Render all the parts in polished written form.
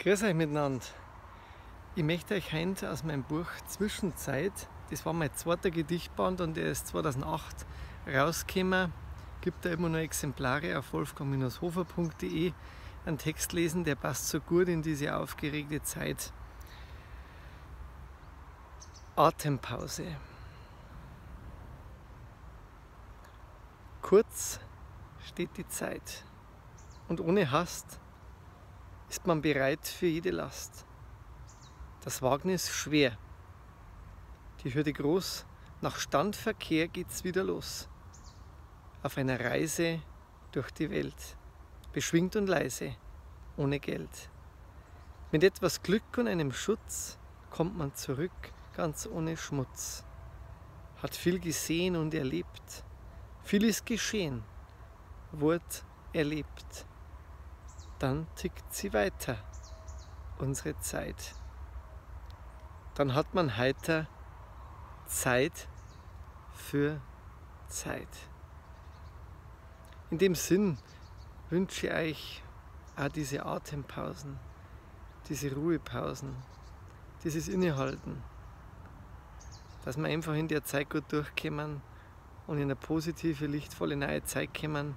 Grüß euch miteinander. Ich möchte euch heute aus meinem Buch Zwischenzeit, das war mein zweiter Gedichtband und der ist 2008 rausgekommen, gibt da immer noch Exemplare auf wolfgang-hofer.de, einen Text lesen, der passt so gut in diese aufgeregte Zeit. Atempause. Kurz steht die Zeit und ohne Hast ist man bereit für jede Last. Das Wagnis schwer, die Hürde groß, nach Standverkehr geht's wieder los. Auf einer Reise durch die Welt, beschwingt und leise, ohne Geld. Mit etwas Glück und einem Schutz kommt man zurück, ganz ohne Schmutz. Hat viel gesehen und erlebt, viel ist geschehen, Wort erlebt. Dann tickt sie weiter, unsere Zeit. Dann hat man heiter Zeit für Zeit. In dem Sinn wünsche ich euch auch diese Atempausen, diese Ruhepausen, dieses Innehalten, dass wir einfach in der Zeit gut durchkommen und in eine positive, lichtvolle neue Zeit kommen,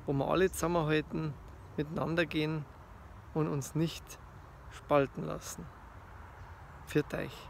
wo wir alle zusammenhalten, miteinander gehen und uns nicht spalten lassen. Pfiat euch.